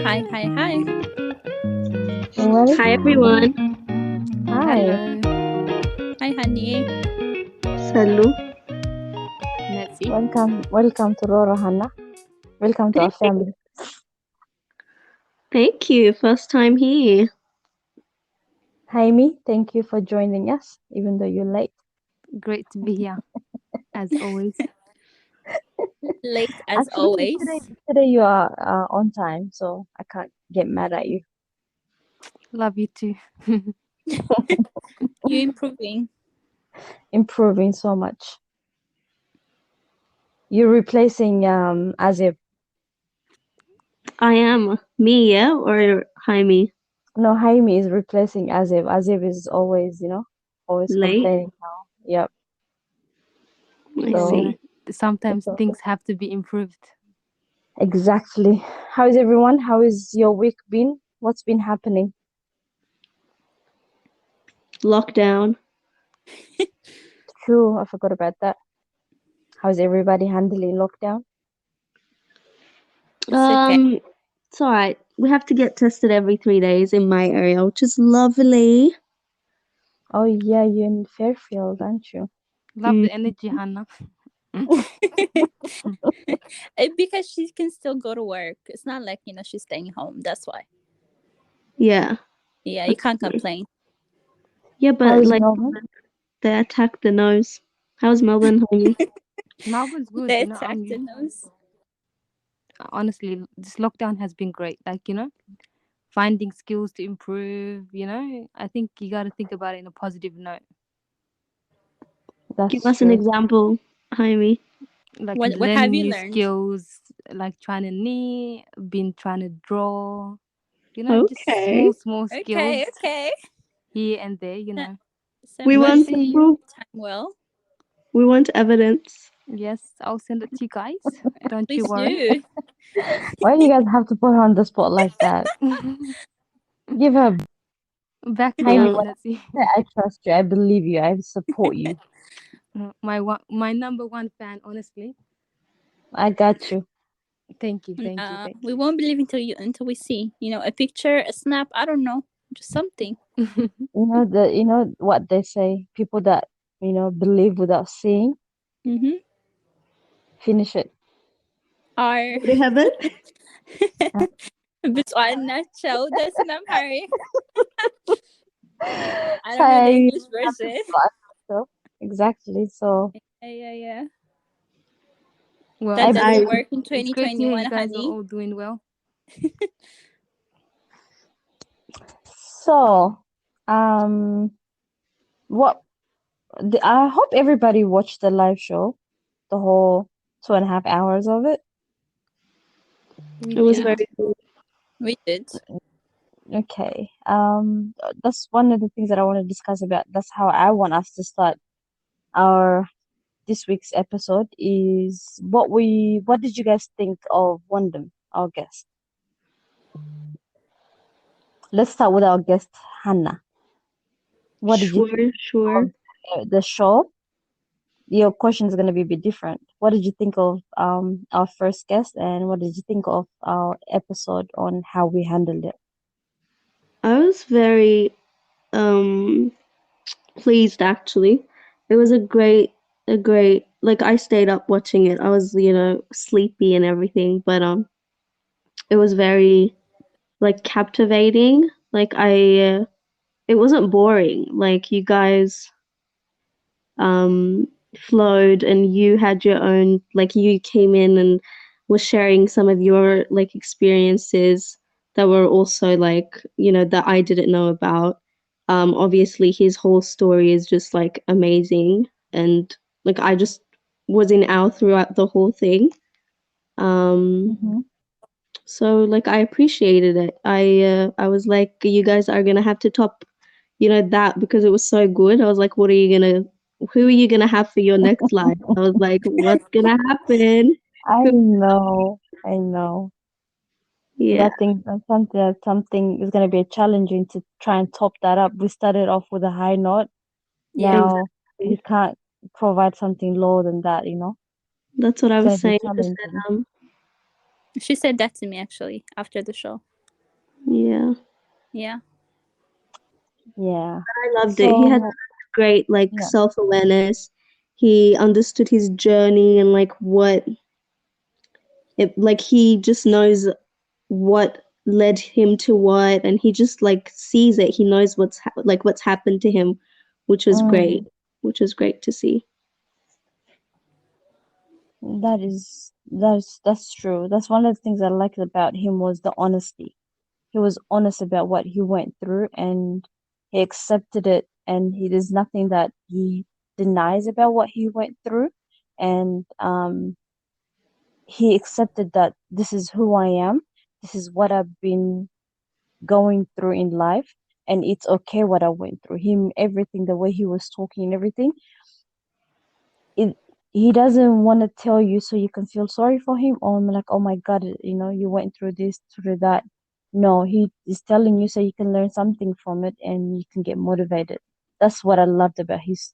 Hi, hi, hi. Well, Hi everyone. hi. Hello. Hi, honey. Salut. Merci. Welcome to Rora, Hana. Welcome to our family. Thank you. First time here. Jaime, thank you for joining us, even though you're late. Great to be here, as always. Late as Actually, always. today you are on time, so I can't get mad at you. Love you too. You're improving. Improving so much. You're replacing Azib. I am me, yeah, or Jaime? No, Jaime is replacing Azib. Azib is always, always Late. complaining now. Yep. I So- see. Sometimes It's okay. things have to be improved. Exactly. How is everyone? How is your week been? What's been happening? Lockdown. True, I forgot about that. How's everybody handling lockdown? It's okay. It's alright. We have to get tested every 3 days in my area, which is lovely. Oh yeah, you're in Fairfield, aren't you? Love the energy, Hannah. Because she can still go to work. It's not like, she's staying home. That's why. Yeah. Yeah, you can't complain. Yeah, How but is like Melbourne? they attacked the nose. How's Melbourne, Jaime? Melbourne's good, They you know. attacked the nose. Honestly, this lockdown has been great. Like, finding skills to improve, I think you got to think about it in a positive note. That's Give us an true. example, Jaime. Like What have learning you new learned? skills, like trying to knit, trying to draw, just Okay. small skills Okay. here and there, So We maybe want see you. proof. time well. We want evidence. Yes, I'll send it to you guys. Don't Please you worry. do. Why do you guys have to put her on the spot like that? Give her Back Jaime. down, When let's see. I trust you, I believe you, I support you. My number one fan, honestly. I got you. Thank you. We won't believe until we see, a picture, a snap. I don't know, just something. You know what they say, people that believe without seeing, Mm-hmm. finish it. Or Do you have it? Bituan na chow das namhari. I don't know the Hi. English version. So, exactly. So Yeah. Well, That doesn't I- work in it's great to hear 2021, you guys are honey. all doing well. so what I hope everybody watched the live show, the whole 2.5 hours of it. It was Yeah. very good. We did. Okay. That's one of the things that I want to discuss about. That's how I want us to start our this week's episode is what did you guys think of Wondem, our guest? Let's start with our guest, Hannah. What did you think Sure. of the show? Your question is going to be a bit different. What did you think of our first guest, and what did you think of our episode on how we handled it? I was very pleased actually. It was a great like I stayed up watching it. I was, sleepy and everything, but it was very like captivating. Like it wasn't boring. Like you guys um flowed and you had your own, like you came in and was sharing some of your like experiences that were also like, that I didn't know about. Obviously his whole story is just like amazing, and like I just was in awe throughout the whole thing. Mm-hmm. So like I appreciated it. I was like, you guys are gonna have to top, that, because it was so good. I was like, who are you gonna have for your next live? I was like, what's gonna happen? I know. Yeah, I think something is going to be challenging to try and top that up. We started off with a high note. Yeah. Now exactly. we can't provide something lower than that, That's what I It's was going to be saying. I said, challenging. She said that to me actually after the show. Yeah. Yeah. Yeah. I loved it. He had So great like yeah. self-awareness. He understood his journey and like what it like he just knows what led him to what, and he just like sees it. He knows what's happened to him, which was great. Mm, Which was great to see. that's true. That's one of the things I liked about him was the honesty. He was honest about what he went through and he accepted it and there's nothing that he denies about what he went through and he accepted that this is who I am, this is what I've been going through in life and it's okay what I went through. Him everything the way he was talking and everything it he doesn't want to tell you so you can feel sorry for him or like oh my god you went through this through that. No, he is telling you so you can learn something from it and you can get motivated. That's what I loved about his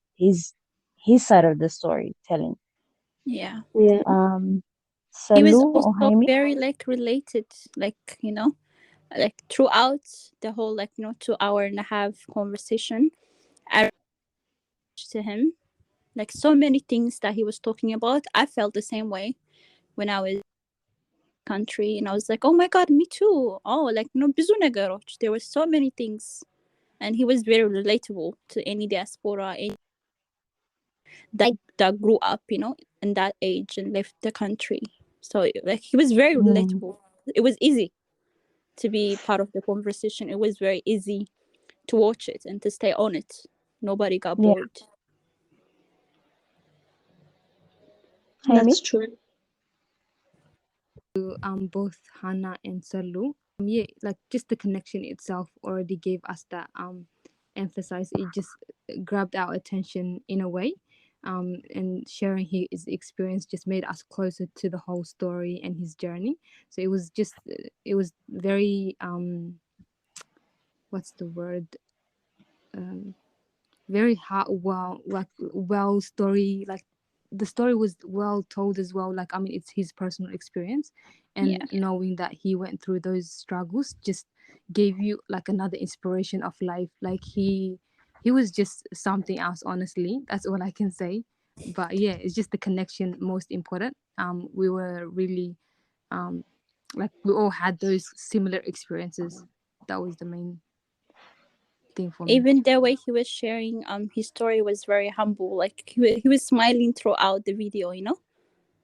side of the storytelling. Yeah. Yeah. He was Salu or also Jaime. very like related, like, like throughout the whole, like, 2 hour and a half conversation. I relate to him. Like so many things that he was talking about, I felt the same way when I was country and I was like, oh my god, me too. Oh, like ብዙ ነገሮች. There were so many things, and he was very relatable to any diaspora, any that grew up, in that age and left the country. So like he was very Mm, relatable. It was easy to be part of the conversation. It was very easy to watch it and to stay on it. Nobody got yeah. bored. Jaime. That's true. Both Hana and Salu. Yeah, like just the connection itself already gave us that emphasize. It just grabbed our attention in a way. And sharing his experience just made us closer to the whole story and his journey. So it was very what's the word? Um, very hard, well story, like the story was well told as well. Like, I mean, it's his personal experience, Yeah. and knowing that he went through those struggles just gave you like another inspiration of life. Like he was just something else, honestly. That's all I can say. But yeah, it's just the connection most important. We were really like we all had those similar experiences. That was the main thing for me. Even the way he was sharing his story was very humble. Like he was smiling throughout the video,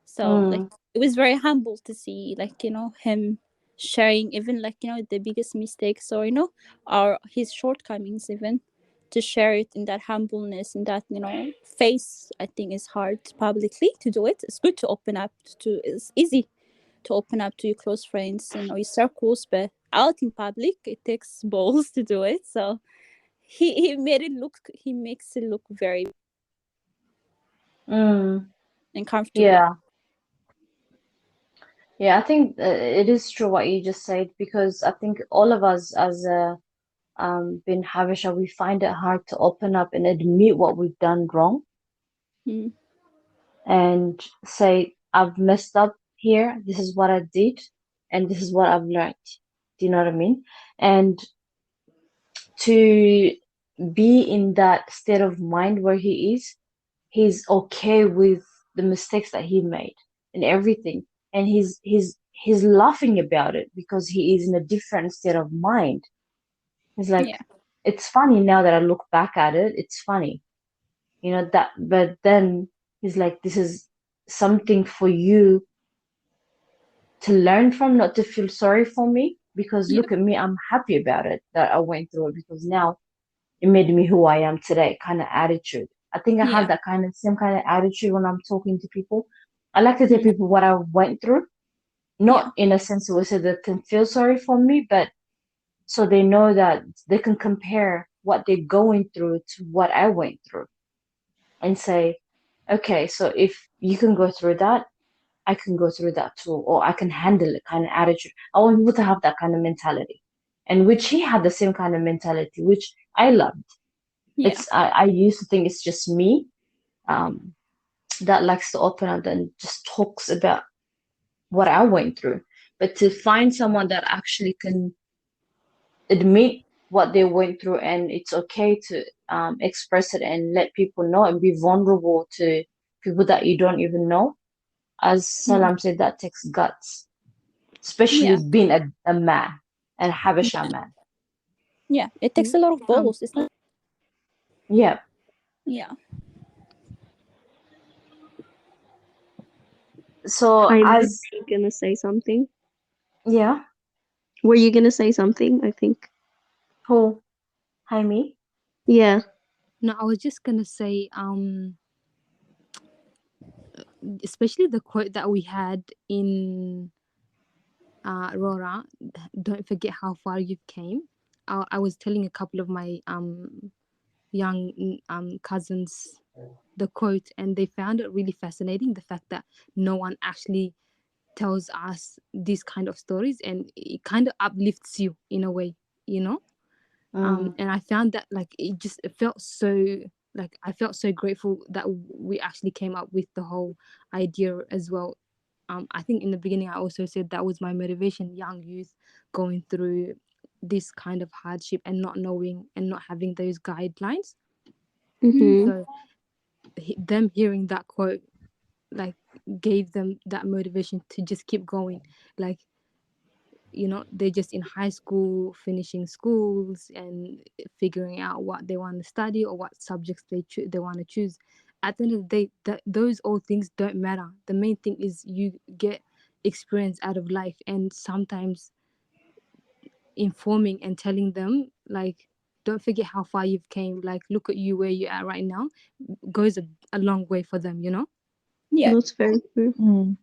So like Mm, it was very humble to see, like, him sharing even, like, the biggest mistakes, or or his shortcomings, even to share it in that humbleness, in that, face. I think it's hard publicly to do it. It's good to open up to. It's easy to open up to your close friends and your circles, but out in public it takes balls to do it. So he makes it look very mm, uncomfortable. yeah. Yeah, I think it is true what you just said because I think all of us as bin Habesha, we find it hard to open up and admit what we've done wrong Mm, and say, I've messed up here, this is what I did, and this is what I've learned. Do you know what I mean? And to be in that state of mind where he's okay with the mistakes that he made and everything. And he's laughing about it because he is in a different state of mind. He's like, yeah. it's funny now that I look back at it, it's funny. That but then he's like, this is something for you to learn from, not to feel sorry for me, because Yeah. look at me, I'm happy about it that I went through it because now it made me who I am today, kind of attitude. I think I have Yeah. that kind of same kind of attitude when I'm talking to people. I like to tell Mm, people what I went through, yeah. not in a sense where so they can feel sorry for me, but so they know that they can compare what they're going through to what I went through and say, okay, so if you can go through that, I can go through that too, or I can handle it kind of attitude. I want people to have that kind of mentality. And which he had the same kind of mentality, which I loved. Yeah. I used to think it's just me um, that likes to open up and just talks about what I went through. But to find someone that actually can admit what they went through, and it's okay to express it and let people know and be vulnerable to people that you don't even know. As Mm. Salam said, that takes guts, especially Yeah, being a man and Habesha man. yeah. It takes Mm. a lot of Um, balls. It's not. Yeah. Yeah. So Jaime, were as you gonna say something? yeah, Were you gonna say something? I think. who? Jaime? Yeah. no, I was just gonna say, especially the quote that we had in Rora, don't forget how far you've came. I was telling a couple of my young cousins the quote, and they found it really fascinating, the fact that no one actually tells us these kind of stories, and it kind of uplifts you in a way, you know. Mm, And I found that like it felt so, like I felt so grateful that we actually came up with the whole idea as well. I think in the beginning I also said that was my motivation, young youth going through this kind of hardship and not knowing and not having those guidelines. Mm. Mhm. So them hearing that quote like gave them that motivation to just keep going. Like, you know, they're just in high school, finishing schools and figuring out what they want to study or what subjects they want to choose. At the end of the day, those all things don't matter. The main thing is you get experience out of life, and sometimes informing and telling them like, don't forget how far you've came, like look at you where you're at right now, goes a long way for them, you know. Yeah. That's very true. mm,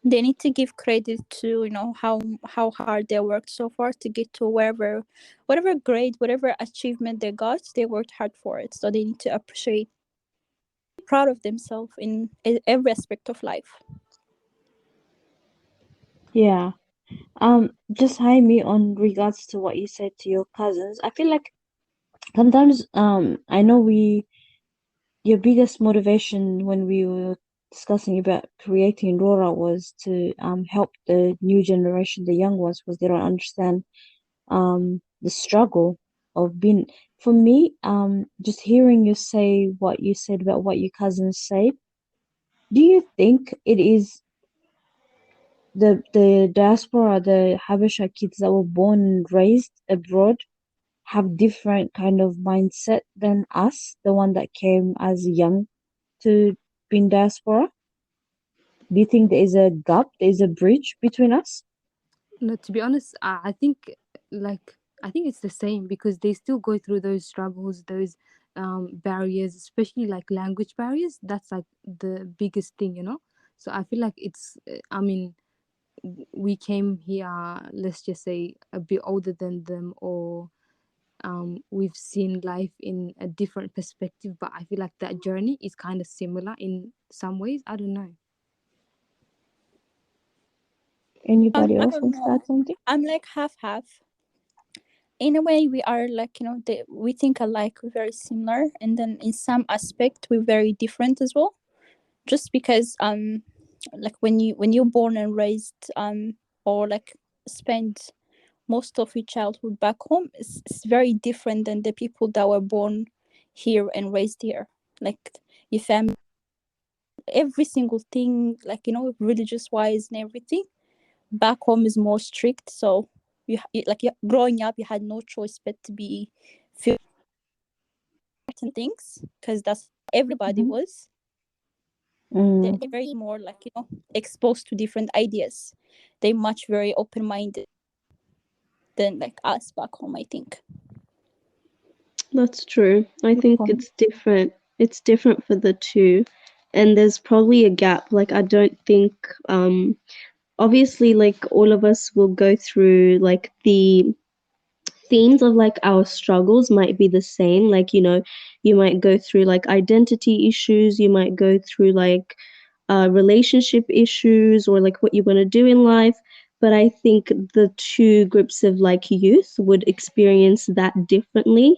They need to give credit to, how hard they worked so far to get to whatever grade, whatever achievement they got. They worked hard for it, so they need to appreciate, proud of themselves in every aspect of life. yeah. Just Jaime, on regards to what you said to your cousins, I feel like sometimes I know we your biggest motivation when we were discussing about creating Rora was to help the new generation, the young ones, because they don't understand the struggle of being. For me, just hearing you say what you said about what your cousins said, do you think it is the diaspora, the Habesha kids that were born and raised abroad have different kind of mindset than us, the one that came as young to be in diaspora? Do you think there is a gap, there is a bridge between us? No, to be honest, I think like I think it's the same because they still go through those struggles, those barriers, especially like language barriers. That's like the biggest thing, you know. So I feel like it's. I mean, we came here, let's just say, a bit older than them, or we've seen life in a different perspective. But I feel like that journey is kind of similar in some ways. I don't know. Anybody I else don't wants to know. add something? I'm like half half. In a way, we are like, we think alike, we're very similar, and then in some aspect we're very different as well. Just because like when you're born and raised, or like spend most of your childhood back home, it's very different than the people that were born here and raised here. Like your family, every single thing, like religious wise and everything back home is more strict. So growing up, you had no choice but to be feel certain things because that's everybody Mm-hmm. was. Mm, They're very more like exposed to different ideas. They much very open minded than like us back home, I think. That's true. I good think point. it's different. It's different for the two. And there's probably a gap. Like I don't think obviously like all of us will go through like the themes of like our struggles might be the same. Like, you know, you might go through like identity issues, you might go through like relationship issues or like what you want to do in life. But I think the two groups of like youth would experience that differently.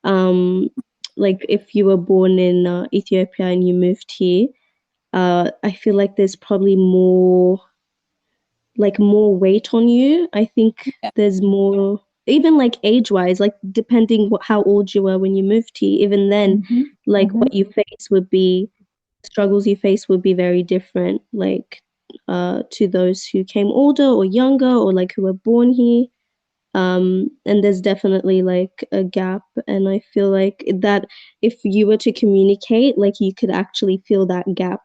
Um, like if you were born in Ethiopia and you moved here, I feel like there's probably more weight on you. I think Yeah. there's more. even like age wise, like depending how old you were when you moved here, even then, Mm-hmm. like Mm-hmm. what you face would be struggles you face would be very different, like to those who came older or younger or like who were born here. And there's definitely like a gap, and I feel like that if you were to communicate, like you could actually fill that gap,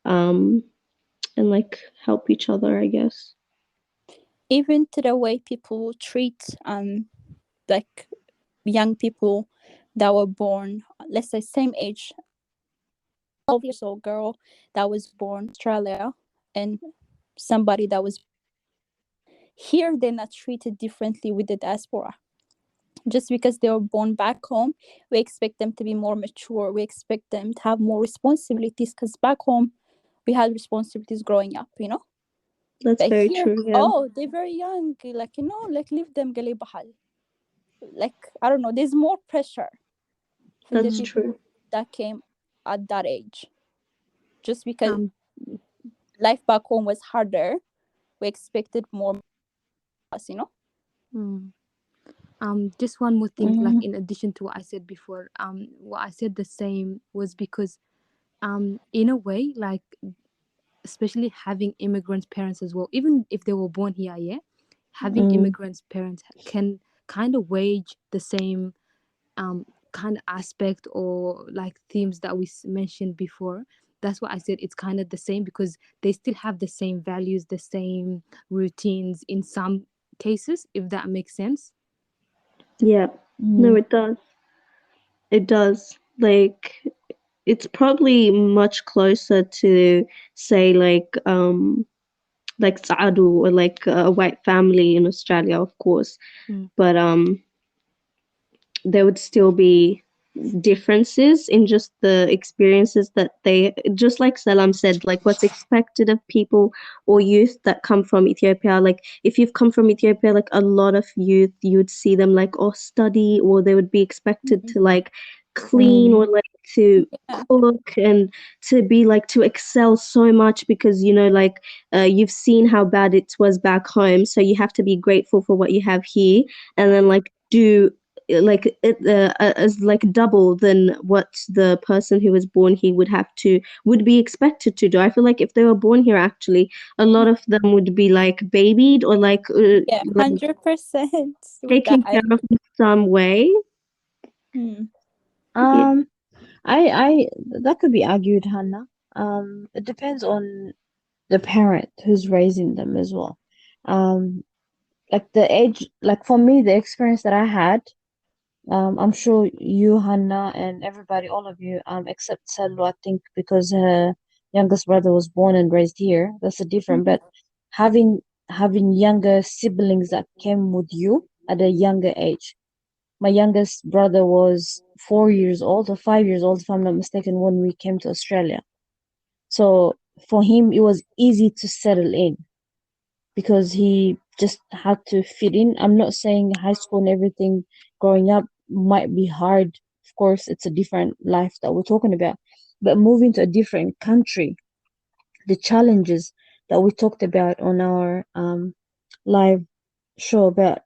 um, and like help each other, I guess. Even to the way people treat like young people that were born, let's say same age, 12 years old girl that was born in Australia, and somebody that was here, they're not treated differently with the diaspora. Just because they were born back home, we expect them to be more mature. We expect them to have more responsibilities because back home, we had responsibilities growing up, you know? That's But very here, true. Yeah, oh, they're very young. Like, you know, like leave them gali bahal. Like, I don't know, there's more pressure from the that's Mm-hmm. people true. that came at that age. Just because Um, life back home was harder, we expected more of us, you know? mm, just one more thing, like Mm-hmm. in addition to what I said before, what I said the same was because, in a way, like especially having immigrant parents as well, even if they were born here, yeah, having Mm. immigrants parents can kind of wage the same kind of aspect or like themes that we mentioned before. That's why I said it's kind of the same, because they still have the same values, the same routines in some cases, if that makes sense. Yeah, no, Mm. it does. It does. Like, it's probably much closer to say like Saadu or like a white family in Australia, of course. Mm. But there would still be differences in just the experiences that they, just like Salam said, like what's expected of people or youth that come from Ethiopia. Like if you've come from Ethiopia, like a lot of youth, you would see them like, oh, study, or they would be expected Mhm. to like clean Mm. or like to Yeah. cook and to be like to excel so much because you know like you've seen how bad it was back home, so you have to be grateful for what you have here, and then like do like it as like double than what the person who was born here would be expected to do. I feel like if they were born here, actually a lot of them would be like babied or Yeah, like 100% with that. taken care of in some way. Hmm. Yeah, Um, I that could be argued, Hannah. It depends on the parent who's raising them as well. Um, like the age, like for me, the experience that I had, I'm sure you, Hannah, and everybody, all of you, except Salwa, I think because her youngest brother was born and raised here, that's a different. Mhm. But having having younger siblings that came with you at a younger age. My youngest brother was 4 years old or 5 years old, if I'm not mistaken, when we came to Australia. So for him, it was easy to settle in because he just had to fit in. I'm not saying high school and everything growing up might be hard. Of course, it's a different life that we're talking about. But moving to a different country, the challenges that we talked about on our live show about,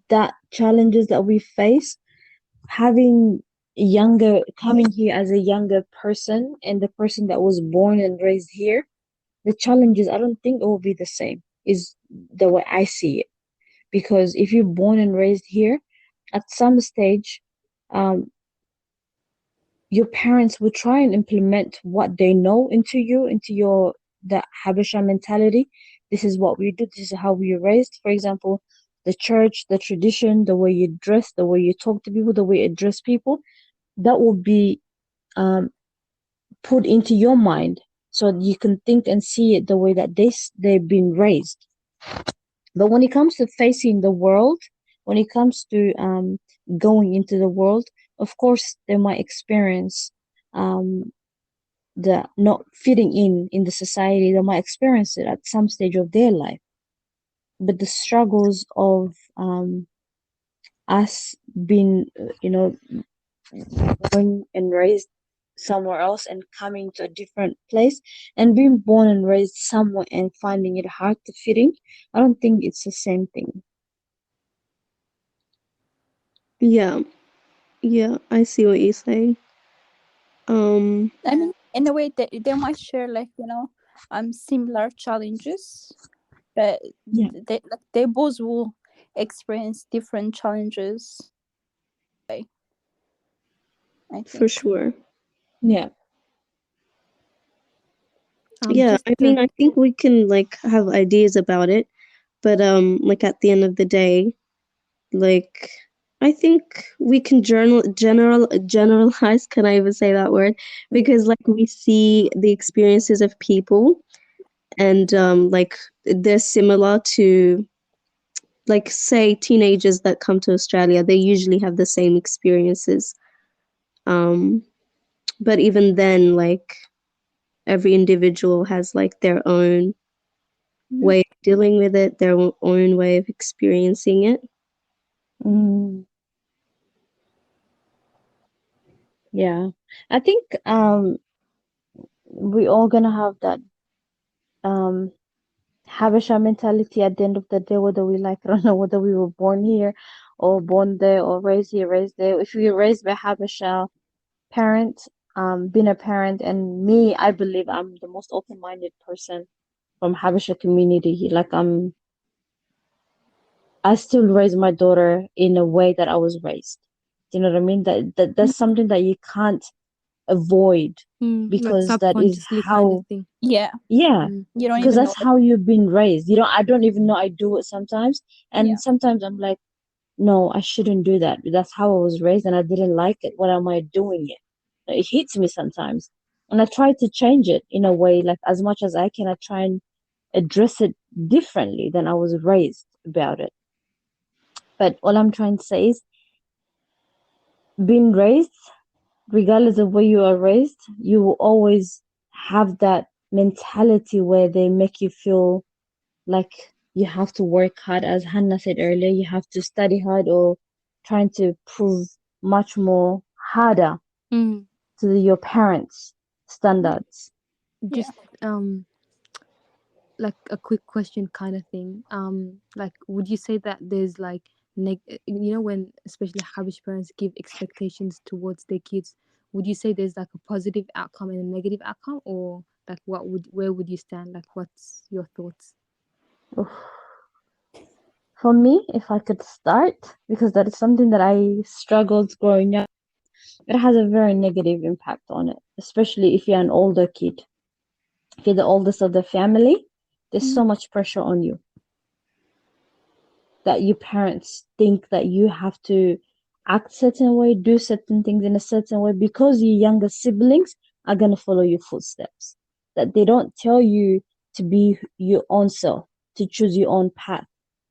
that challenges that we face, having younger coming here as a younger person and the person that was born and raised here, the challenges, I don't think it will be the same, is the way I see it. Because if you're born and raised here, at some stage, um, your parents will try and implement what they know into you, into your the Habesha mentality. This is what we do, this is how we are raised. For example, the church, the tradition, the way you dress, the way you talk to people, the way you address people, that will be um, put into your mind so you can think and see it the way that they've been raised. But when it comes to facing the world, when it comes to going into the world, of course they might experience um, the not fitting in the society. They might experience it at some stage of their life. But the struggles of us being, born and raised somewhere else and coming to a different place and being born and raised somewhere and finding it hard to fit in, I don't think it's the same thing. Yeah. Yeah, I see what you're saying. I mean, in a way, they might share like similar challenges, but Yeah. they both will experience different challenges. I For think. sure. Yeah. Yeah, Just I mean, I think we can like have ideas about it, but like at the end of the day, like I think we can generalize, can I even say that word? Because like we see the experiences of people and like they're similar to, like, say teenagers that come to Australia, they usually have the same experiences. Um but even then, like every individual has like their own Mhm. way of dealing with it, their own way of experiencing it. Mm, yeah. I think we all gonna have that um Habesha mentality at the end of the day, whether we like it or not, whether we were born here or born there or raised here, raised there. If we were raised by Habesha parent, being a parent, and me, I believe I'm the most open-minded person from Habesha community. Like I still raise my daughter in a way that I was raised. Do you know what I mean? That's something that you can't avoid like because that is subconsciously kind of how, thing. Yeah, yeah, you don't because even know that's that. how you've been raised. You know, I don't even know I do it sometimes. Yeah, And sometimes I'm like, no, I shouldn't do that. That's how I was raised and I didn't like it. What am I doing it? It hits me sometimes. And I try to change it in a way, like as much as I can, I try and address it differently than I was raised about it. But all I'm trying to say is being raised, regardless of where you are raised, you will always have that mentality where they make you feel like you have to work hard, as Hannah said earlier, you have to study hard or trying to prove much more harder Mm. to your parents' standards. yeah, Just like a quick question kind of thing. Like, would you say that there's like when especially Habish parents give expectations towards their kids, would you say there's like a positive outcome and a negative outcome, or like where would you stand? Like, what's your thoughts? Oof. For me, if I could start, because that is something that I struggled growing up, it has a very negative impact on it, especially if you're an older kid. If you're the oldest of the family, there's Mhm. so much pressure on you that your parents think that you have to act certain way, do certain things in a certain way because your younger siblings are gonna follow your footsteps. That they don't tell you to be your own self, to choose your own path.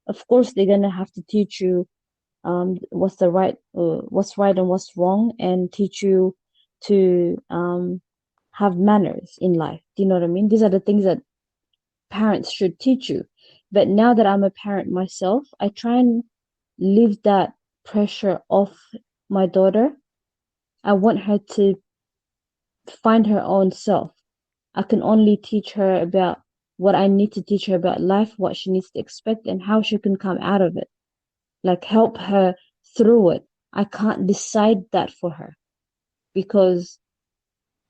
Of course, they're gonna have to teach you what's right and what's wrong, and teach you to have manners in life. Do you know what I mean? These are the things that parents should teach you. But now that I'm a parent myself, I try and leave that pressure off my daughter. I want her to find her own self. I can only teach her about what I need to teach her about life, what she needs to expect, and how she can come out of it. Like help her through it. I can't decide that for her because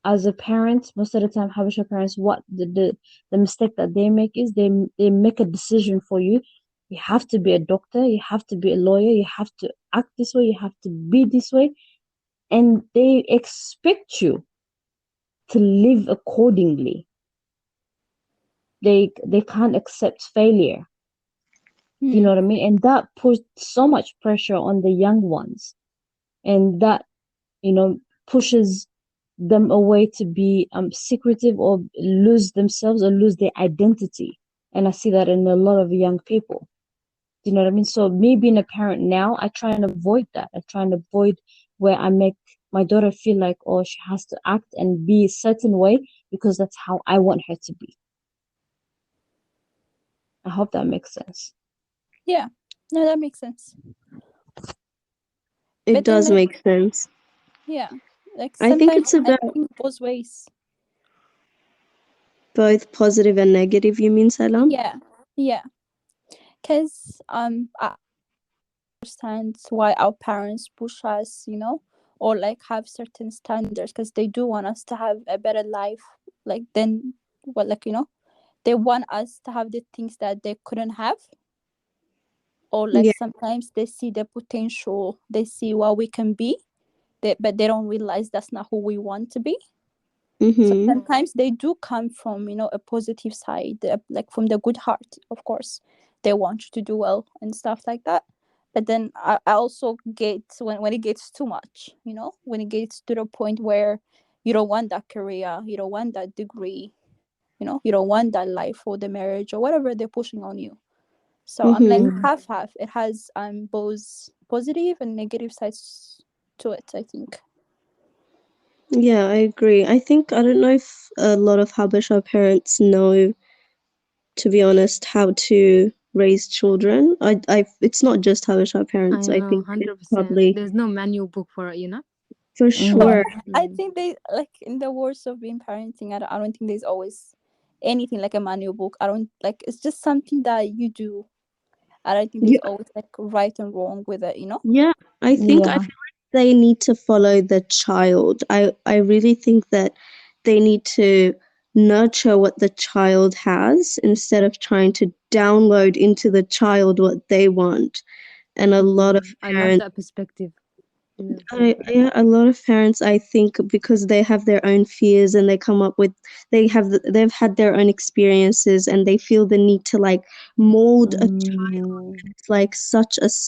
as a parent, most of the time, Habesha parents, what the mistake that they make is they make a decision for you. You have to be a doctor, you have to be a lawyer, you have to act this way, you have to be this way, and they expect you to live accordingly. They can't accept failure. Do you know Mhm. what I mean? And that puts so much pressure on the young ones, and that pushes them away to be secretive or lose themselves or lose their identity. And I see that in a lot of young people. Do you know what I mean? So me being a parent now, I try and avoid that. I try and avoid where I make my daughter feel like, oh, she has to act and be a certain way because that's how I want her to be. I hope that makes sense. Yeah. No, that makes sense. It But then, does like, make sense. yeah, like I think sometimes it's I about think both ways. both positive and negative, you mean, Salam? Yeah, yeah. Cause understand why our parents push us, or like have certain standards, because they do want us to have a better life, like then what, like they want us to have the things that they couldn't have, or like Yeah. sometimes they see the potential, they see what we can be, but they don't realize that's not who we want to be. So Mhm. sometimes they do come from a positive side, like from the good heart, of course. They want you to do well and stuff like that. But then I also get when it gets too much, when it gets to the point where you don't want that career, you don't want that degree, you don't want that life or the marriage or whatever they're pushing on you. So I'm like Mhm. Mm. half half. It has both positive and negative sides to it, I think. Yeah, I agree. I don't know if a lot of Habesha parents know, to be honest, how to raise children. It's not just Habesha I parents. I know, think it's 100%. probably There's no manual book for it, you know? for No, Mm. sure. I Mm. think they like in the words of being parenting. I don't think there's always anything like a manual book. I don't like. It's just something that you do. I don't think there's always like right and wrong with it. Yeah, I Yeah. feel like they need to follow the child. I really think that they need to nurture what the child has instead of trying to download into the child what they want. And a lot of I love parents that perspective. Yeah. yeah, a lot of parents, I think, because they have their own fears and they come up with, they've had their own experiences and they feel the need to like mold a, Mm. it's like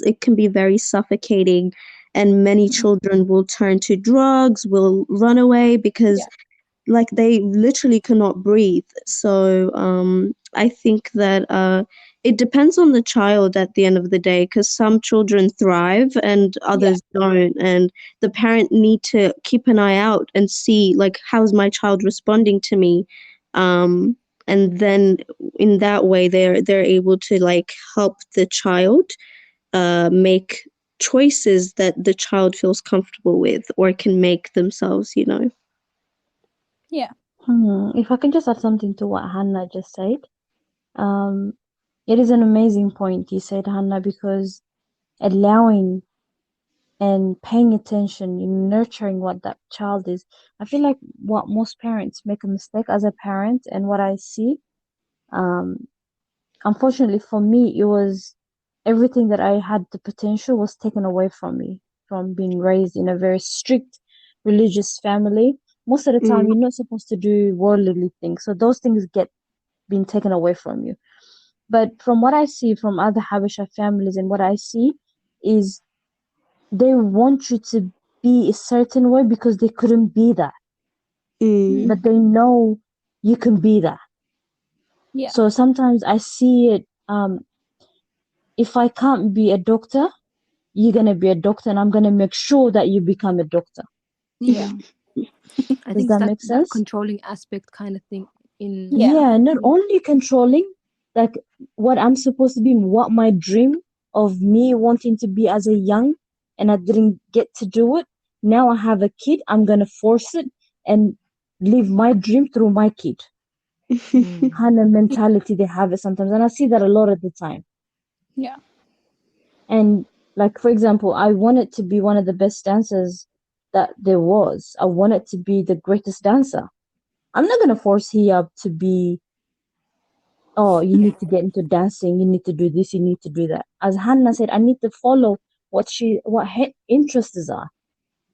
it can be very suffocating, and many Mhm. children will turn to drugs, will run away because Yeah, like they literally cannot breathe. So I think that it depends on the child at the end of the day, because some children thrive and yeah, others don't, and the parent need to keep an eye out and see like how's my child responding to me, um, and then in that way they're able to like help the child make choices that the child feels comfortable with or can make themselves, you know. yeah, If I can just add something to what Hannah just said, um, it is an amazing point you said, Hannah, because allowing and paying attention in nurturing what that child is. I feel like what most parents make a mistake as a parent, and what I see, um, unfortunately for me, it was everything that I had the potential was taken away from me from being raised in a very strict religious family. Most of the time, Mm, you're not supposed to do worldly things, so those things get been taken away from you. But from what I see from other Habesha families, and what I see is they want you to be a certain way because they couldn't be that, mm. mhm, but they know you can be that. yeah, So sometimes I see it. If I can't be a doctor, you're gonna be a doctor, and I'm gonna make sure that you become a doctor. yeah, I Does think it's that that make that sense? controlling aspect kind of thing in yeah, Yeah, not yeah. only controlling like what I'm supposed to be, what my dream of me wanting to be as a young, and I didn't get to do it. Now I have a kid, I'm gonna force it and live my dream through my kid. Mm. Kind of yeah, mentality they have it sometimes, and I see that a lot of the time. yeah, And like for example, I wanted to be one of the best dancers that there was. I wanted to be the greatest dancer. I'm not gonna force Hiyab to be, oh, you need to get into dancing, you need to do this, you need to do that. As Hannah said, I need to follow what her interests are.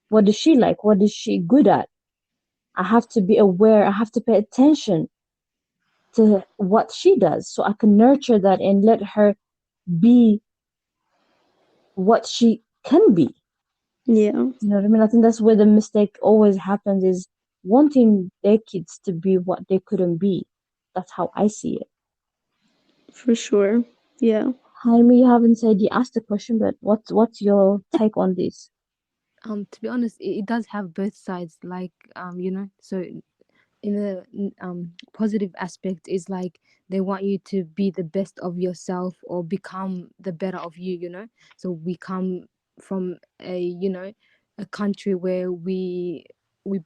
What does she like? What is she good at? I have to be aware, I have to pay attention to what she does so I can nurture that and let her be what she can be. Yeah, You know what I mean? I think that's where the mistake always happens, is wanting their kids to be what they couldn't be. That's how I see it. for sure. Yeah. Jaime, you haven't said, you asked the question, but what's your take on this? To be honest, it does have both sides, like so in the positive aspect is like they want you to be the best of yourself or become the better of you. So we come from a country where we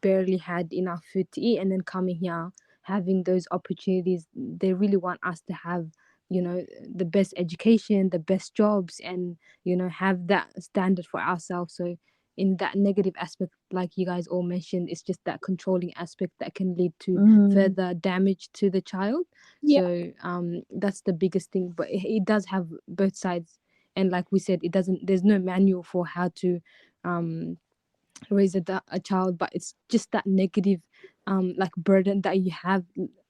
barely had enough food to eat, and then coming here having those opportunities, they really want us to have you know, the best education, the best jobs, and you know, have that standard for ourselves. So in that negative aspect, like you guys all mentioned, it's just that controlling aspect that can lead to Mm, further damage to the child. Yeah. So that's the biggest thing, but it does have both sides. And like we said, it doesn't, there's no manual for how to um raise a child, but it's just that negative like burden that you have.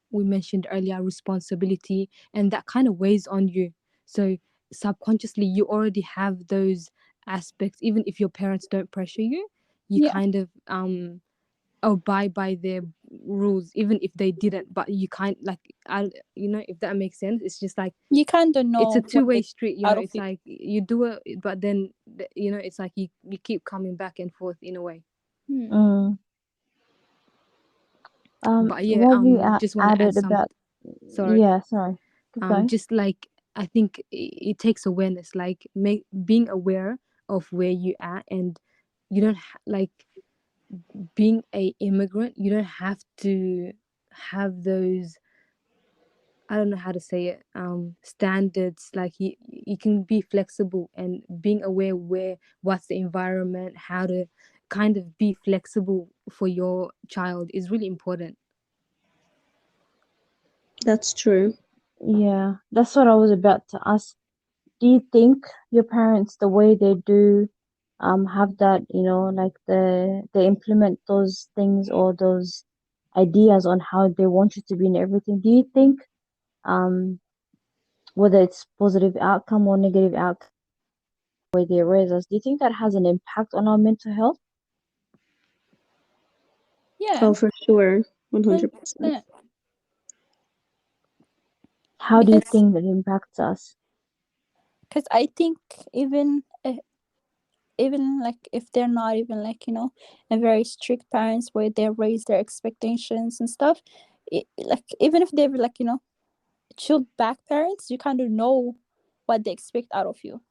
We mentioned earlier, responsibility, and that kind of weighs on you. So subconsciously you already have those aspects, even if your parents don't pressure you, you Yeah. kind of abide by their rules even if they didn't, but you kind like, I, you know, if that makes sense. It's just like You kind of it's a know what two-way they street, you know. out of It's you. like you do it, but then you know, it's like you keep coming back and forth in a way. Hmm. mm. But yeah, What we just want to add added some, about, sorry, yeah, sorry, keep going. just like I think it takes awareness, like make being aware of where you are. And you don't like being a immigrant, you don't have to have those, I don't know how to say it, standards. Like you can be flexible, and being aware where, what's the environment, how to kind of be flexible for your child is really important. That's true. Yeah, that's what I was about to ask. Do you think your parents, the way they do, have that, like they implement those things or those ideas on how they want you to be and everything? Do you think, um, whether it's positive outcome or negative outcome, the way they raise us, do you think that has an impact on our mental health? Yeah. Oh, for sure. Hundred 100%. percent. How do you Because think that impacts us? I think even even like if they're not even like a very strict parents where they raise their expectations and stuff, like even if they're like chilled back parents, you kind of know what they expect out of you,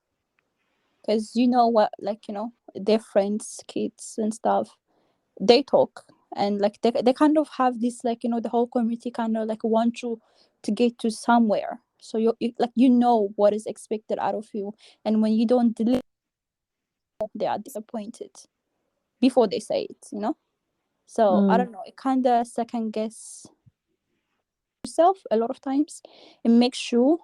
because you know what, like their friends kids and stuff, they talk, and like they kind of have this like the whole community kind of like want you to get to somewhere, so you like what is expected out of you, and when you don't deliver, they are disappointed before they say it. So I Mm, don't know, it kind of second guess yourself a lot of times, and make sure,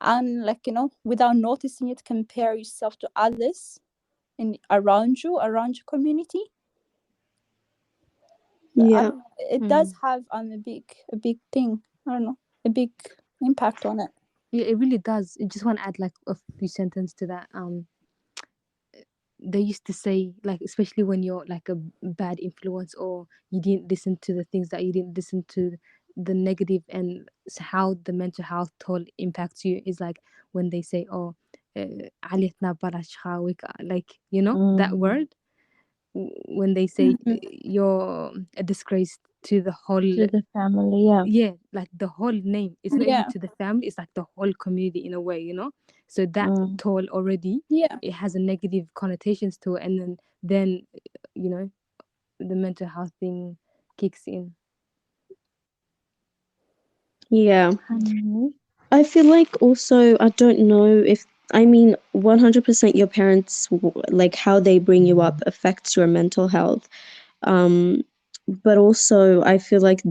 and like without noticing it, compare yourself to others in around your community. I Yeah. don't know, it does Mm. have a big thing, I don't know, a big impact on it. Yeah, it really does. I just want to add like a few sentences to that. They used to say, like, especially when you're like a bad influence, or you didn't listen to the things that you didn't listen to, the negative, and how the mental health toll impacts you is like when they say, oh, عليتنا براشها like, you know, that mm, word. When they say Mhm. you're a disgrace to the whole, to the family, yeah. yeah, like the whole name, it's not even Yeah. to the family, it's like the whole community in a way, you know. So that Mm, toll already, Yeah. it has a negative connotations to it, and then you know, the mental health thing kicks in. Yeah. honey. I feel like also, I don't know if, I mean, 100% your parents, like how they bring you up affects your mental health. Um, but also, I feel like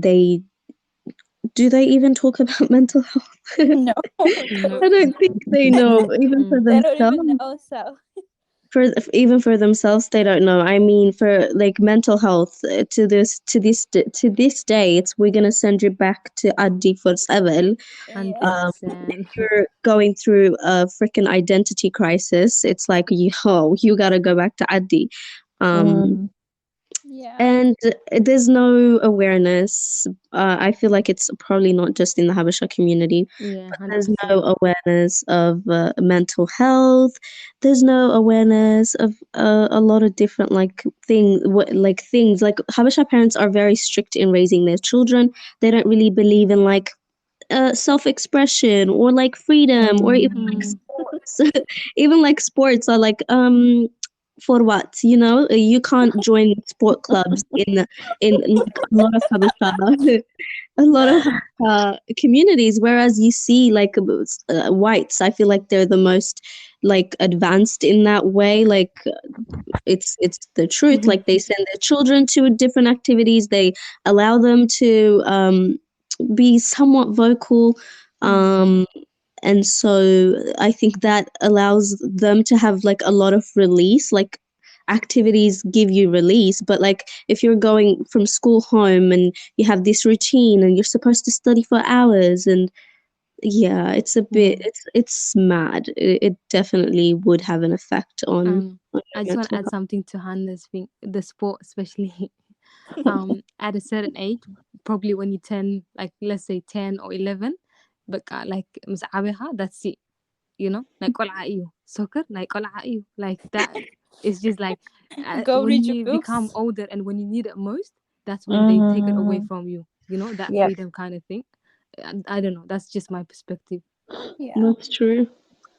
do they even talk about mental health? No. They No. I don't. don't think they know, even for Mm. They don't even themselves. know, so. For even for themselves, they don't know. I mean, for like mental health, to this day, it's we're gonna send you back to Addi for seven. 100%. You're going through a freaking identity crisis. It's like you gotta go back to Addi. Um, Mm, Yeah. and there's no awareness. I feel like it's probably not just in the Habesha community. Yeah, There's 100%. no awareness of mental health. There's no awareness of a lot of different like things. Like Habesha parents are very strict in raising their children. They don't really believe in like self-expression or like freedom or even mm, like Mm. sports. Even like sports are like for what, you know? You can't join sport clubs in like a lot of Habasha, a lot of communities, whereas you see like whites, I feel like they're the most like advanced in that way. Like it's the truth. Mhm. Like they send their children to different activities, they allow them to be somewhat vocal, um and so I think that allows them to have like a lot of release. Like activities give you release, but like if you're going from school home and you have this routine and you're supposed to study for hours, and yeah, it's a bit, Yeah. it's mad. It definitely would have an effect on I your just want to mental add something to Hannah's thing, the sport, especially at a certain age, probably when you turn, like, let's say 10 or 11, but like, مسعبها, that's it, you know, like, قلعة إيو. Soccer, like, قلعة إيو. Like that. It's just like, Go when read your you become books. older and when you need it most, that's when they take it away Mm-hmm. from you, you know, that Yep, freedom kind of thing. I don't know, that's just my perspective. Yeah. That's true.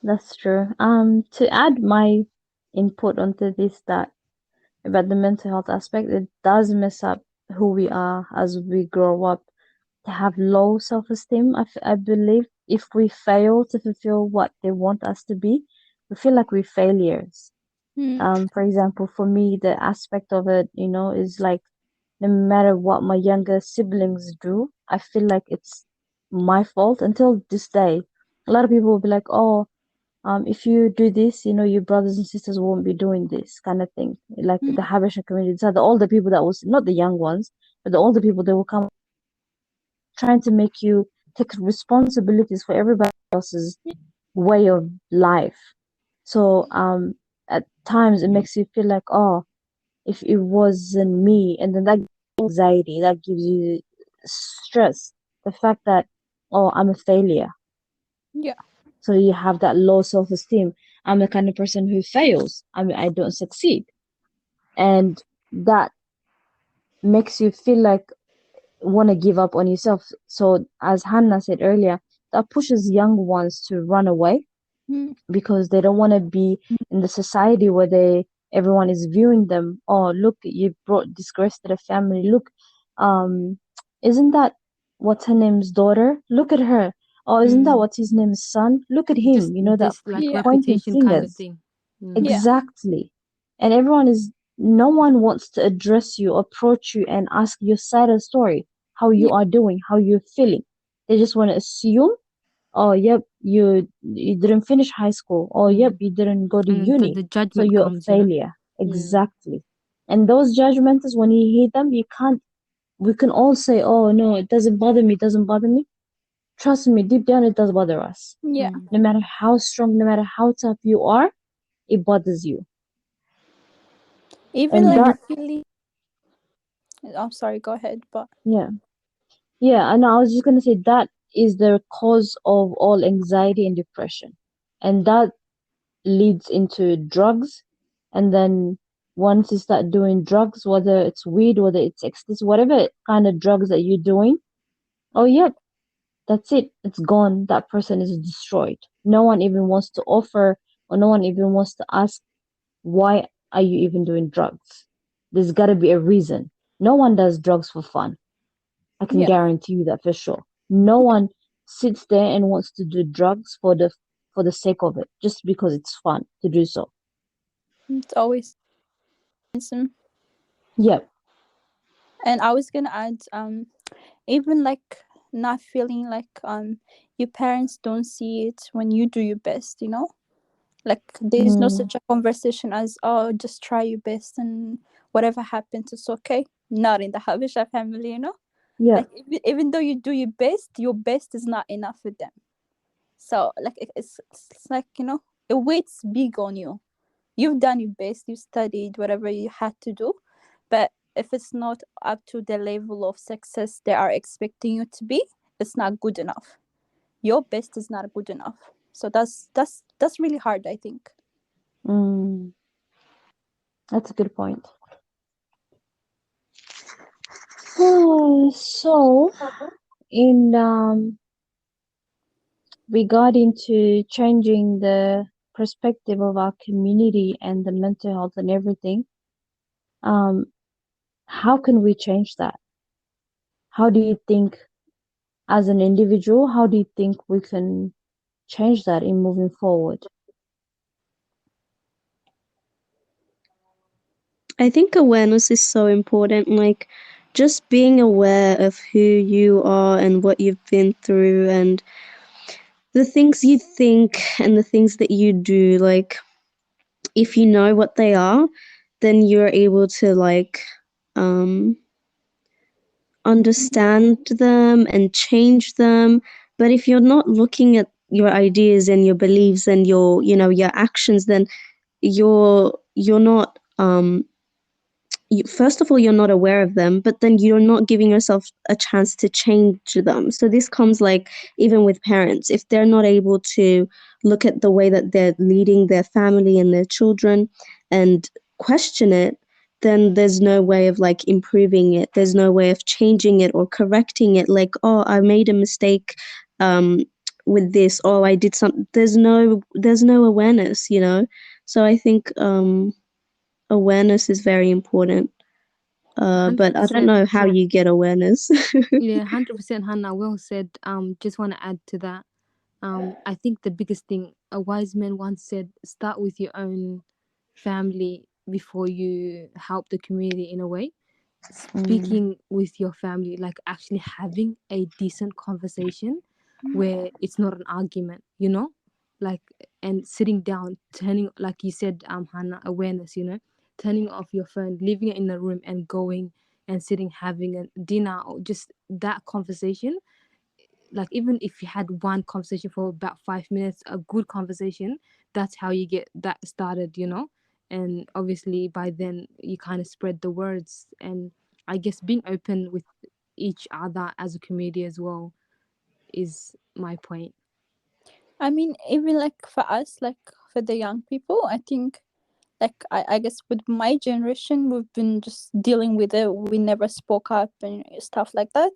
that's true. To add my input onto this, that about the mental health aspect, it does mess up who we are as we grow up. To have low self-esteem, I believe if we fail to fulfill what they want us to be, we feel like we're failures. Mm. For example, for me, the aspect of it, is like no matter what my younger siblings do, I feel like it's my fault until this day. A lot of people will be like, "Oh, if you do this, your brothers and sisters won't be doing this," kind of thing. Like the Mm. Habesha community, so the older people that was not the young ones, but the older people, they will come trying to make you take responsibilities for everybody else's way of life. So at times it makes you feel like, oh, if it wasn't me, and then that gives you anxiety, that gives you stress. The fact that, oh, I'm a failure. Yeah. So you have that low self-esteem. I'm the kind of person who fails. I don't succeed. And that makes you feel like want to give up on yourself. So as Hannah said earlier, that pushes young ones to run away Mm. because they don't want to be in the society where everyone is viewing them. Oh, look, you brought disgrace to the family. Look, um, isn't that what's her name's daughter? Look at her. Oh, isn't that Mm. what's his name's son? Look at Just him. That this like Yeah. pointing reputation kind of fingers. thing. Mm. Yeah. Exactly. And no one wants to address you, approach you, and ask your side of the story, how you Yeah. are doing, how you're feeling. They just want to assume, oh, yep, you didn't finish high school. Oh, yep, Mm. you didn't go to And then uni. the So judgment you're a comes, you know. failure. Mm. Exactly. And those judgments, when you hear them, we can all say, oh, no, it doesn't bother me, it doesn't bother me. Trust me, deep down, it does bother us. Yeah. Mm. No matter how strong, no matter how tough you are, it bothers you. Even And like that, feeling. I'm sorry. Go ahead. But yeah. Yeah, and I was just gonna say that is the cause of all anxiety and depression. And that leads into drugs. And then once you start doing drugs, whether it's weed, whether it's ecstasy, whatever kind of drugs that you're doing, oh, yep, that's it. It's gone. That person is destroyed. No one even wants to offer, or no one even wants to ask, why are you even doing drugs? There's got to be a reason. No one does drugs for fun. I can yeah, guarantee you that for sure. No one sits there and wants to do drugs for the sake of it, just because it's fun to do so. it's always handsome. Yep. And I was gonna add, even like not feeling like your parents don't see it when you do your best. Like there is no Mm, such a conversation as, oh, just try your best and whatever happens it's okay. Not in the Habesha family. yep. Like even though you do your best is not enough for them. So like it's like it weighs big on you. You've done your best, you studied whatever you had to do, but if it's not up to the level of success they are expecting you to be, it's not good enough. Your best is not good enough. So that's really hard, I think. Mm, that's a good point. So, in regarding to changing the perspective of our community and the mental health and everything, how can we change that? How do you think, as an individual, how do you think we can change that in moving forward? I think awareness is so important. Like, just being aware of who you are and what you've been through and the things you think and the things that you do. Like, if you know what they are, then you're able to, like, um, understand them and change them. But if you're not looking at your ideas and your beliefs and your, your actions, then you're not first of all, you're not aware of them, but then you're not giving yourself a chance to change them. So this comes, like, even with parents, if they're not able to look at the way that they're leading their family and their children and question it, then there's no way of, like, improving it. There's no way of changing it or correcting it. Like, oh, I made a mistake um with this. Oh, I did something. There's no awareness. So I think awareness is very important. Hundred But I don't percent. know how you get awareness. Yeah, 100%, Hannah. Well said. Just want to add to that. I think the biggest thing, a wise man once said, start with your own family before you help the community in a way. Mm, Speaking with your family, like actually having a decent conversation where it's not an argument, like, and sitting down, turning, like you said, Hannah, awareness, turning off your phone, leaving it in the room and going and sitting, having a dinner, or just that conversation. Like, even if you had one conversation for about 5 minutes, a good conversation, that's how you get that started, and obviously by then you kind of spread the words. And I guess being open with each other as a community as well is my point. I mean, even like for us, like for the young people, I think, like I guess with my generation, we've been just dealing with it. We never spoke up and stuff like that.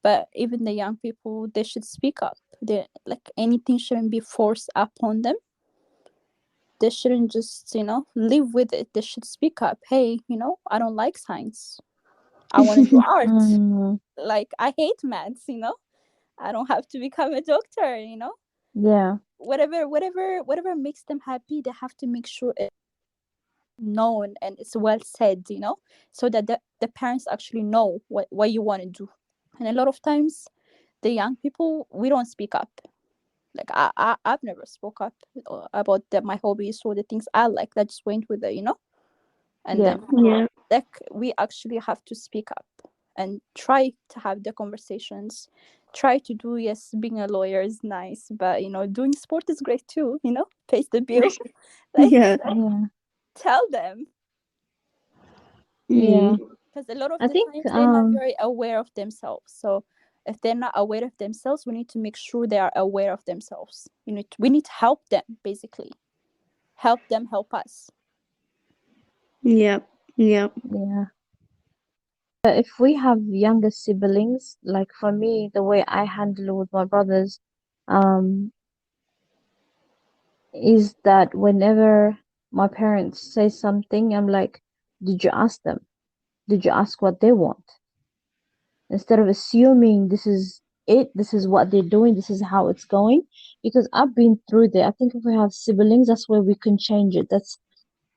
But even the young people, they should speak up. They, like, anything shouldn't be forced upon them. They shouldn't just, live with it. They should speak up. Hey, I don't like science. I want to do art. mm, Like, I hate maths. I don't have to become a doctor. yeah. Whatever makes them happy, they have to make sure it's known and it's well said, so that the parents actually know what you want to do. And a lot of times, the young people, we don't speak up. Like, I've never spoke up about my hobbies or the things I like. I just went with it. And Yeah. then, Yeah. like, we actually have to speak up and try to have the conversations. Try to do, yes, being a lawyer is nice, but doing sport is great too. Pays the bill. Like, Yeah. Yeah. tell them, Yeah. Mm. because a lot of I the think times they're not very aware of themselves. So if they're not aware of themselves, we need to make sure they are aware of themselves. We need to help them, basically. Help them help us. Yep. Yep. yeah. If we have younger siblings, like for me, the way I handle it with my brothers, um, is that whenever my parents say something, I'm like, did you ask them? Did you ask what they want? Instead of assuming this is it, this is what they're doing, this is how it's going. Because I've been through that. I think if we have siblings, that's where we can change it. That's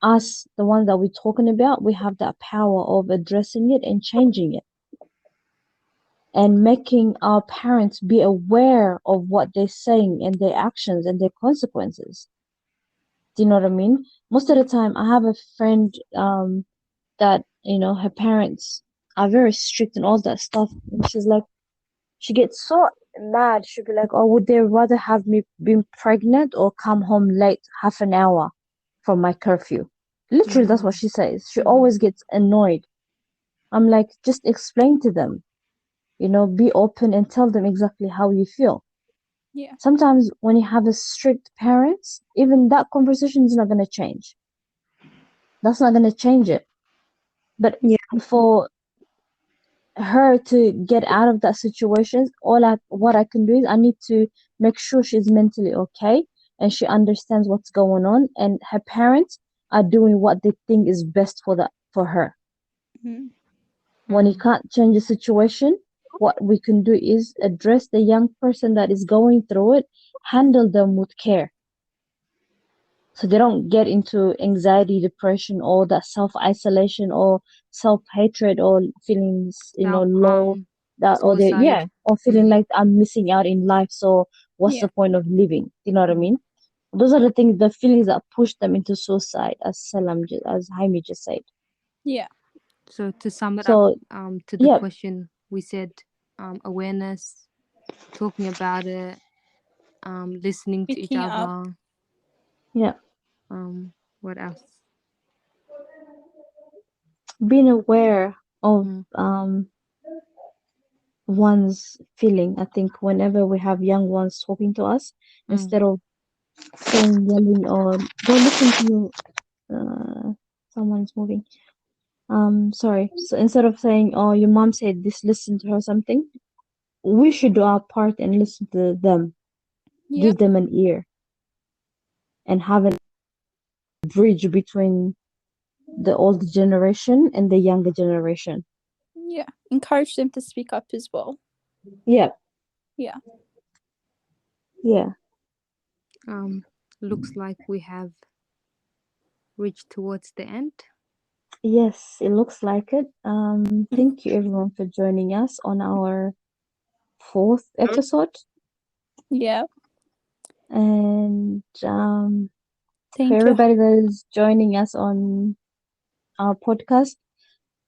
us, the ones that we're talking about. We have that power of addressing it and changing it and making our parents be aware of what they're saying and their actions and their consequences. Do you know what I mean? Most of the time, I have a friend that, her parents are very strict and all that stuff. And she's like, she gets so mad. She'll be like, oh, would they rather have me been pregnant or come home late half an hour from my curfew? Literally, that's what Wow. she says. She always gets annoyed. I'm like, just explain to them, be open and tell them exactly how you feel. Yeah. Sometimes when you have a strict parents, even that conversation is not going to change. That's not going to change it. But Yeah. for her to get out of that situation, what I can do is I need to make sure she's mentally okay. and she understands what's going on, and her parents are doing what they think is best for her. Mhm. When you can't change the situation, what we can do is address the young person that is going through it, handle them with care, so they don't get into anxiety, depression, or that self-isolation or self-hatred or feelings, Self low, that or they suicide. or feeling like I'm missing out in life. So what's Yeah. the point of living? You know what I mean? Those are the things, the feelings that push them into suicide, as Jaime just said. Yeah. So to sum it up, So to the yeah, question, we said awareness, talking about it, listening to each Picking up. other. yeah, What else? being aware of Mm, one's feeling. I think whenever we have young ones talking to us, mm, instead of saying yelling or go listen to you, someone's moving. Sorry. So instead of saying, "Oh, your mom said this," listen to her something. We should do our part and listen to them, Yeah. give them an ear, and have a bridge between the older generation and the younger generation. Yeah. Encourage them to speak up as well. Yeah, Yeah. yeah. looks like we have reached towards the end. Yes, it looks like it. Thank you everyone for joining us on our fourth episode, Yeah. and for Thank you. everybody that is joining us on our podcast,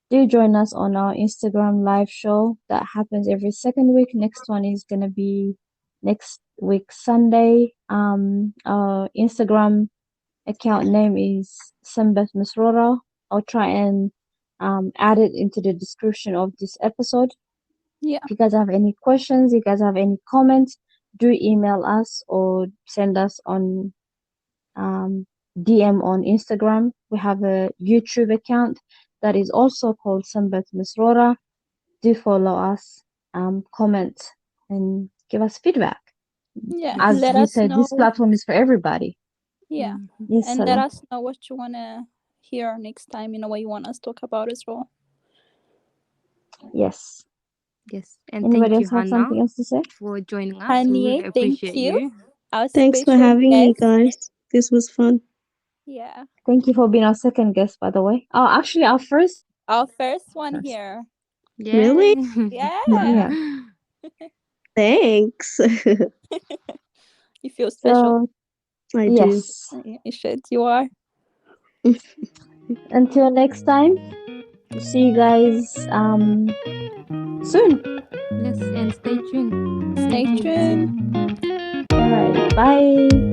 do join us on our Instagram live show that happens every second week. Next one is gonna be next week Sunday. Our Instagram account name is Sambat Miss Rora. I'll try and add it into the description of this episode. Yeah. If you guys have any questions, you guys have any comments, do email us or send us on DM on Instagram. We have a YouTube account that is also called Sambat Miss Rora. Do follow us, comment, and give us feedback. Yeah. Yes. As Let we us said, know. this platform is for everybody. Yeah. Yes, And let Salam. us know what you wanna hear next time, what you want us to talk about as well. Yes. Yes. And Anybody thank you, else have Hannah, something else to say? for joining us. We Hanie, really thank appreciate you. you. Our Thanks for special having me, guest. guys. This was fun. Yeah. Thank you for being our second guest, by the way. Oh, actually, our first Our first one guest. here. Really? Yay. Yeah. Yeah. Thanks. You feel special. So, I do. yes. You should. You are. Until next time, we'll see you guys soon. Yes, and stay tuned. Stay tuned. All right. Bye.